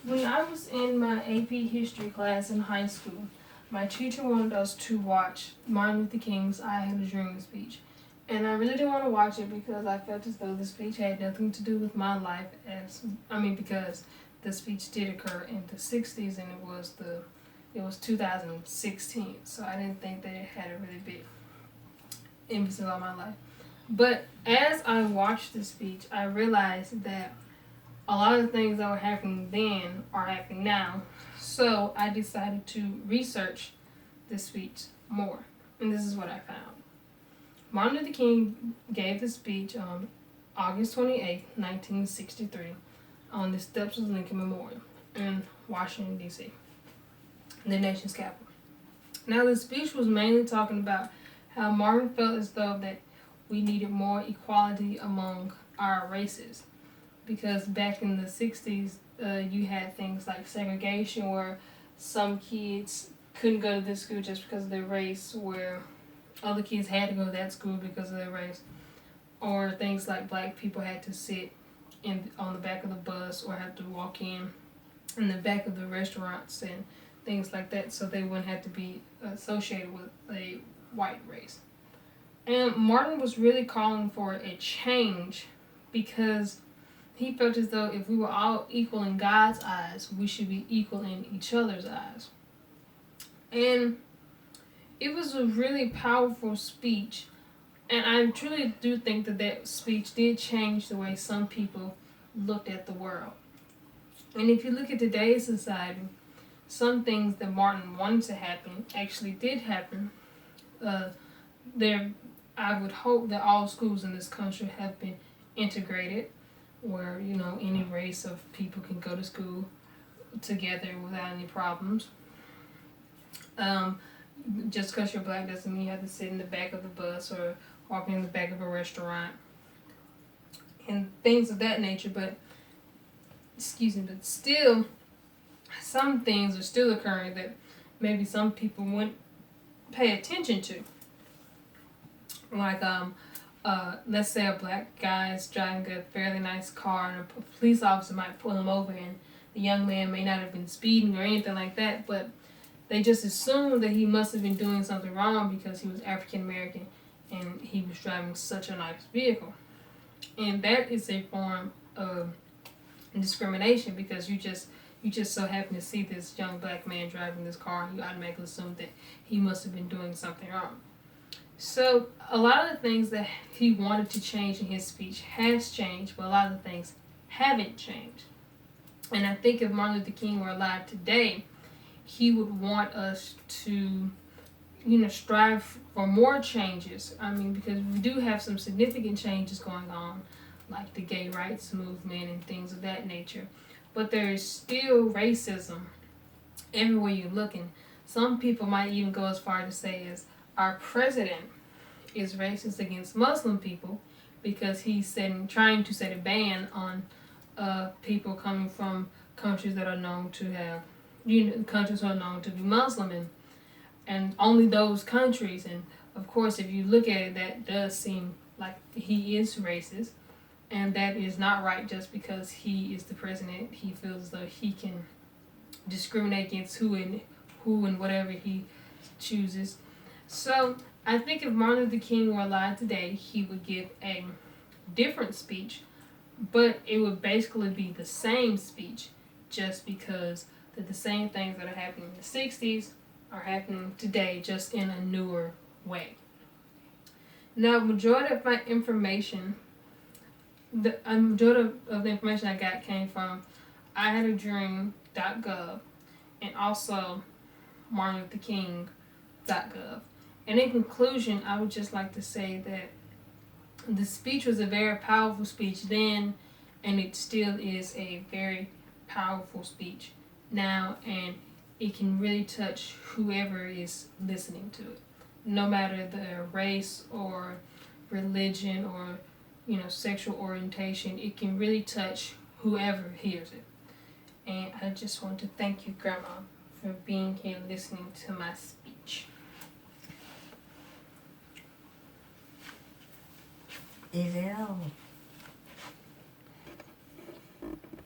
When I was in my AP history class in high school, my teacher wanted us to watch Martin Luther King's I Had a Dream speech. And I really didn't want to watch it because I felt as though the speech had nothing to do with my life because the speech did occur in the 60s and it was 2016. So I didn't think that it had a really big emphasis on my life. But as I watched the speech, I realized that a lot of the things that were happening then are happening now. So I decided to research the speech more. And this is what I found. Martin Luther King gave the speech on August 28, 1963, on the steps of Lincoln Memorial in Washington, D.C., the nation's capital. Now, the speech was mainly talking about how Martin felt as though that we needed more equality among our races. Because back in the 60s, you had things like segregation where some kids couldn't go to this school just because of their race, where other kids had to go to that school because of their race, or things like black people had to sit on the back of the bus or have to walk in the back of the restaurants and things like that, so they wouldn't have to be associated with a white race. And Martin was really calling for a change because he felt as though if we were all equal in God's eyes, we should be equal in each other's eyes. And it was a really powerful speech, and I truly do think that that speech did change the way some people looked at the world. And if you look at today's society, some things that Martin wanted to happen actually did happen. I would hope that all schools in this country have been integrated, where any race of people can go to school together without any problems. Just because you're black doesn't mean you have to sit in the back of the bus or walk in the back of a restaurant and things of that nature. But still, some things are still occurring that maybe some people wouldn't pay attention to. Like, let's say a black guy is driving a fairly nice car and a police officer might pull him over, and the young man may not have been speeding or anything like that, but they just assume that he must have been doing something wrong because he was African American and he was driving such a nice vehicle. And that is a form of discrimination, because you just so happen to see this young black man driving this car and you automatically assume that he must have been doing something wrong. So a lot of the things that he wanted to change in his speech has changed, but a lot of the things haven't changed. And I think if Martin Luther King were alive today, he would want us to, strive for more changes. I mean, because we do have some significant changes going on, like the gay rights movement and things of that nature. But there is still racism everywhere you're looking. Some people might even go as far to say as our president is racist against Muslim people because he's trying to set a ban on people coming from countries that are known to have, countries who are known to be Muslim, and only those countries. And of course, if you look at it, that does seem like he is racist, and that is not right. Just because he is the president, he feels as though he can discriminate against who and whatever he chooses. So I think if Martin Luther King were alive today, he would give a different speech, but it would basically be the same speech, just because the same things that are happening in the 60s are happening today, just in a newer way. Now, majority of the information I got came from IHadADream.gov and also MartinLutherKing.gov. And in conclusion, I would just like to say that the speech was a very powerful speech then, and it still is a very powerful speech now, and it can really touch whoever is listening to it, no matter their race or religion or sexual orientation. It can really touch whoever hears it. And I just want to thank you, Grandma, for being here listening to my speech. Is it all?